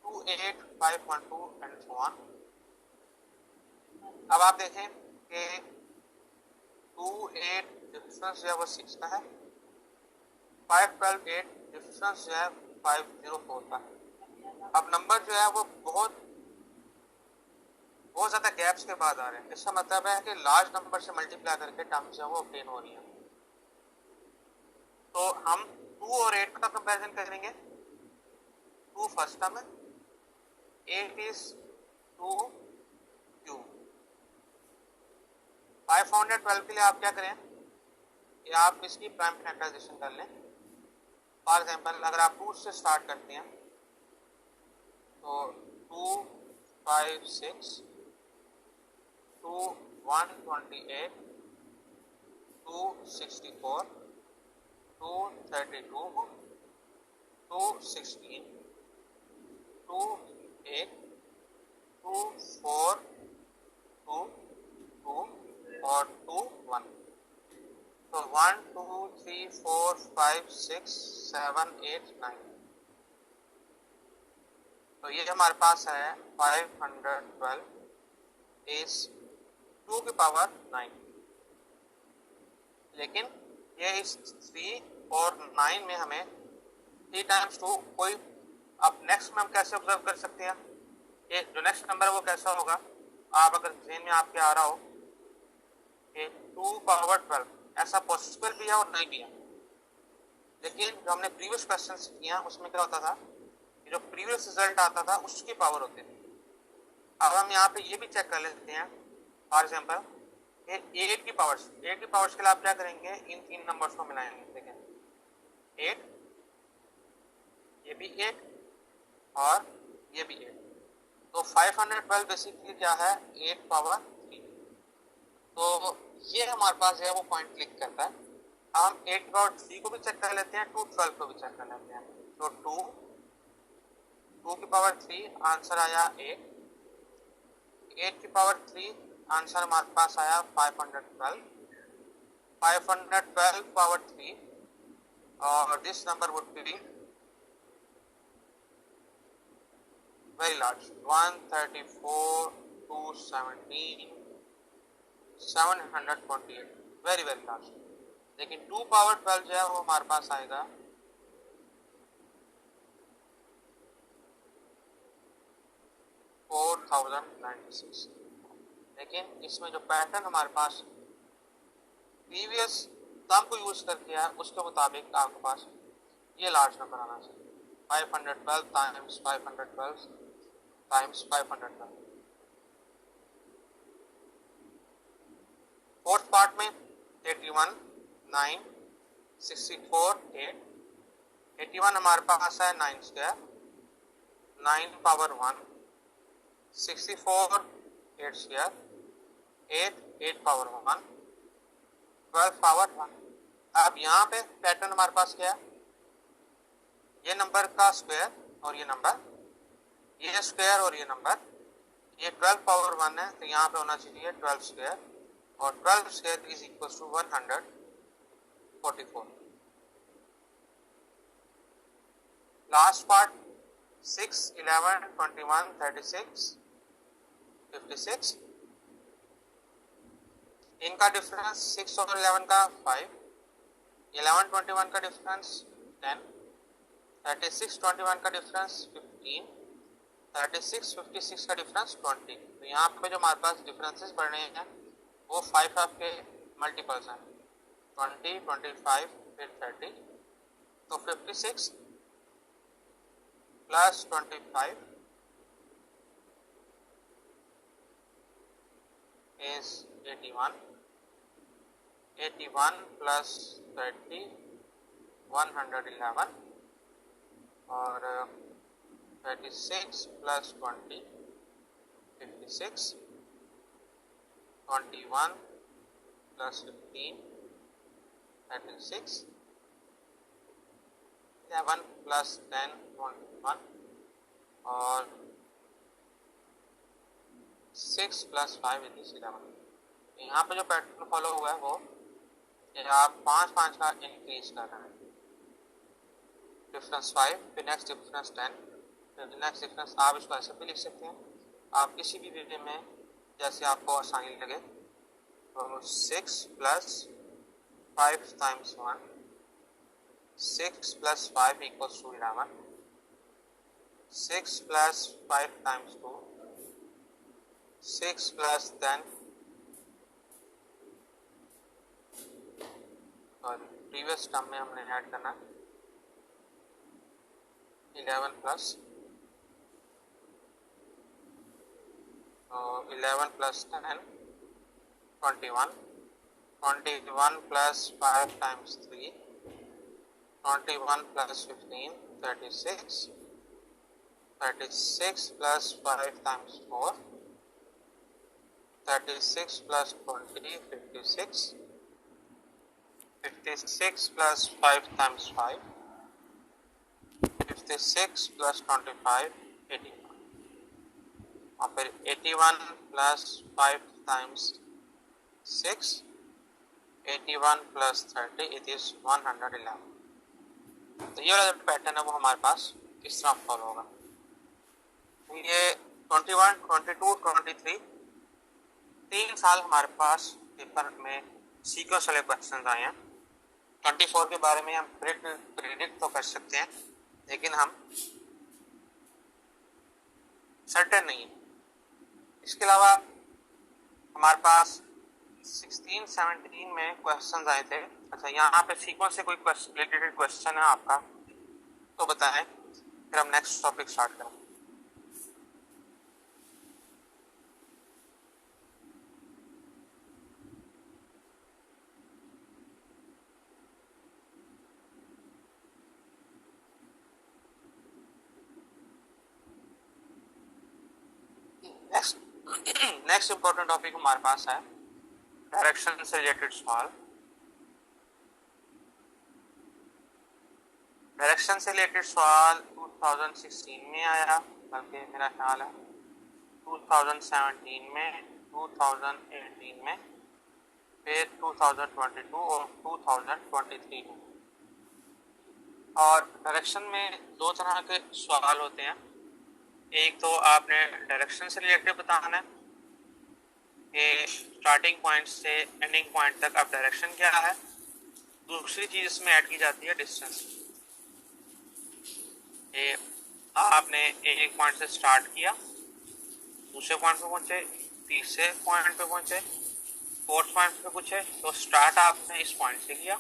S1: 2 8 5 1 2 and so on. अब आप देखें कि 2 8 डिफरेंस जो है वो 6 का है, 5 12 8 डिफरेंस जो है 5 0 4 का है। अब नंबर जो है वो बहुत ज्यादा गैप्स के बाद आ रहे हैं, इसका मतलब है कि लार्ज नंबर से मल्टीप्लाई करके टर्म्स जो है वो ऑब्टेन हो रही है। तो हम 2 और 8 का कंपैरिजन करेंगे। 2 फर्स्ट टर्म है, 8 is 2 क्यूब। 512 के लिए आप क्या करें कि आप इसकी प्राइम फैक्टराइजेशन कर लें। फॉर एग्जाम्पल अगर आप 2 से स्टार्ट करते हैं तो 2 5 6, 2 128, 2 64, 2 32, 2 16, 2 8, 2 4, 2 2 1 2 3 4 5 6 7 8 9। तो ये हमारे पास है 512 इज 2 की पावर 9। लेकिन ये इस 3 और 9 में हमें 3 टाइम्स 2 कोई, अब नेक्स्ट में हम कैसे ऑब्जर्व कर सकते हैं, ये जो नेक्स्ट नंबर है वो कैसा होगा, आप अगर ज़हन में आपके आ रहा हो कि 2 पावर 12, ऐसा पॉसिबल भी है और नहीं भी है। लेकिन जो हमने प्रीवियस क्वेश्चन किया उसमें क्या होता था, जो प्रीवियस रिजल्ट आता था उसकी पावर होती थी। अब हम यहाँ पे ये भी चेक कर लेते हैं, फॉर एग्जाम्पल ये 8 की पावर्स के लिए आप क्या करेंगे, इन तीन नंबर्स को मिलाएंगे। देखें 8, ये भी 8 और ये भी 8, तो 512 बेसिकली क्या है, 8 पावर 3। तो ये हमारे पास जो है वो पॉइंट क्लिक करता है। हम 8 पावर 3 को भी चेक कर लेते हैं, 2 12 को भी चेक कर लेते हैं। तो 2 की पावर 3 आंसर आया 8, 8 की पावर 3 आंसर हमारे पास आया 512, 512 पावर 3, और this number would be very large, 134 217 728, very very large. लेकिन 2 पावर 12 जो है वो हमारे पास आएगा 4096। लेकिन इसमें जो पैटर्न हमारे पास प्रीवियस टर्म को यूज करके है उसके मुताबिक आपके पास ये लार्ज नंबर आना चाहिए, 512 टाइम्स 512 टाइम्स 512। फोर्थ पार्ट में 81 9 64 8, 81 हमारे पास है 9 square, 9 power 1, 64 8 square, 8 power 1, 12 power 1। अब यहाँ पे पैटर्न हमारे पास क्या है, ये नंबर का स्क्वायर और ये नंबर, ये स्क्वायर और ये नंबर, ये 12 पावर 1 है, तो यहाँ पे होना चाहिए 12 स्क्वायर, और 12 square is equal to 144। Last part 6 11 21 36 56, इनका डिफरेंस 6 और 11 का 5, 11 21 का डिफरेंस 10, 36 21 का डिफरेंस 15, 36 56 का डिफरेंस 20। तो यहाँ पे जो हमारे पास डिफरेंसेस बढ़ रहे हैं वो 5 के मल्टीपल्स हैं, 20 25 फिर 30, तो 56 प्लस 25 is 81, 81 plus 30 111, और 36 plus 20 56, 21 plus 15 36, 11 plus 10 21, और 6 प्लस 5 इज 11। यहाँ पे जो पैटर्न फॉलो हुआ है वो आप 5 का इंक्रीज कर रहे हैं, डिफरेंस 5, फिर नेक्स्ट डिफरेंस 10, फिर नेक्स्ट डिफरेंस। आप इसको ऐसे भी लिख सकते हैं, आप किसी भी वे में जैसे आपको आसानी लगे। तो 6 plus 5 times 1, 6 plus 5 equals to 11, 6 plus 5 times 2, 6 plus 10, और प्रीवियस टर्म में हमने ऐड करना 11 plus 11 plus 10 21, 21 plus 5 times 3, 21 plus 15 36, 36 plus 5 times 4, 36 plus 20 56, 56 plus 5 times 5, 56 plus 25 81, और फिर 81 plus 5 times 6 81 plus 30 it is 111। तो ये वाला जो पैटर्न है वो हमारे पास किस तरह फॉलो होगा। ये 21, 22, 23 3 साल हमारे पास पेपर में सीक्वेंस वाले क्वेश्चन आए हैं। 24 के बारे में हम प्रिडिक्ट तो कर सकते हैं, लेकिन हम सर्टेन नहीं है। इसके अलावा हमारे पास 16, 17 में क्वेश्चन आए थे। अच्छा, यहाँ पे सीक्वेंस से कोई रिलेटेड क्वेश्चन है आपका तो बताएं, फिर हम नेक्स्ट टॉपिक स्टार्ट करें। नेक्स्ट इंपॉर्टेंट टॉपिक हमारे पास है डायरेक्शन से रिलेटेड सवाल। डायरेक्शन से रिलेटेड सवाल 2016 में आया, बल्कि मेरा ख्याल है 2017 में, 2018 में, फिर 2022 और 2023 में। और डायरेक्शन में दो तरह के सवाल होते हैं। एक तो आपने डायरेक्शन से रिलेटेड बताना है कि स्टार्टिंग पॉइंट से एंडिंग पॉइंट तक अब डायरेक्शन क्या है। दूसरी चीज इसमें ऐड की जाती है डिस्टेंस। आपने एक पॉइंट से स्टार्ट किया, दूसरे पॉइंट पे पहुंचे, तीसरे पॉइंट पे पहुंचे, फोर्थ पॉइंट पे पहुंचे, तो स्टार्ट आपने इस पॉइंट से किया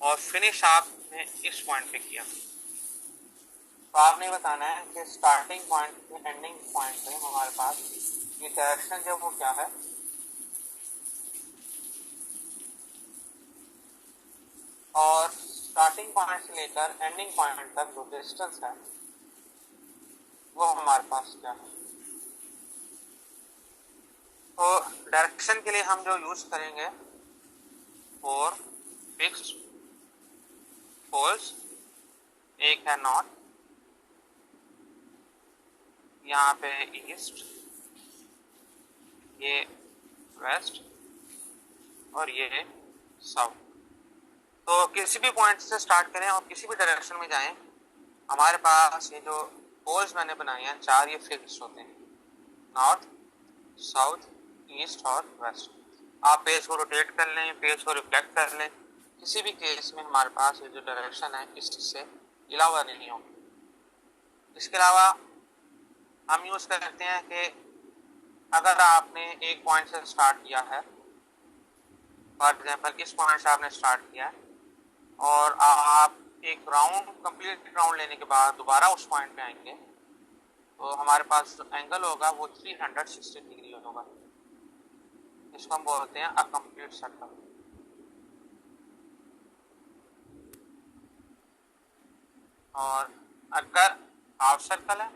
S1: और फिनिश आपने इस पॉइंट पे किया। तो आपने बताना है कि स्टार्टिंग पॉइंट से एंडिंग पॉइंट पे हमारे पास ये डायरेक्शन जो वो क्या है, और स्टार्टिंग पॉइंट से लेकर एंडिंग पॉइंट तक जो डिस्टेंस है वो हमारे पास क्या है। तो डायरेक्शन के लिए हम जो यूज करेंगे 4 फिक्स्ड पोल्स, एक है नॉर्थ, यहाँ पे ईस्ट, ये वेस्ट और ये साउथ। तो किसी भी पॉइंट से स्टार्ट करें और किसी भी डायरेक्शन में जाएं, हमारे पास ये जो पोल्स मैंने बनाए हैं 4, ये फिक्स होते हैं, नॉर्थ, साउथ, ईस्ट और वेस्ट। आप पेज को रोटेट कर लें, पेज को रिफ्लेक्ट कर लें, किसी भी केस में हमारे पास ये जो डायरेक्शन है इससे अलावा नहीं होगी। इसके अलावा हम यूज करते हैं कि अगर आपने एक पॉइंट से स्टार्ट किया है, फॉर एग्जांपल इस पॉइंट से आपने स्टार्ट किया है और आप एक राउंड कंप्लीट राउंड लेने के बाद दोबारा उस पॉइंट पे आएंगे, तो हमारे पास जो एंगल होगा वो 360 डिग्री होगा। इसको हम बोलते हैं अ कंप्लीट सर्कल। और अगर हाफ सर्कल है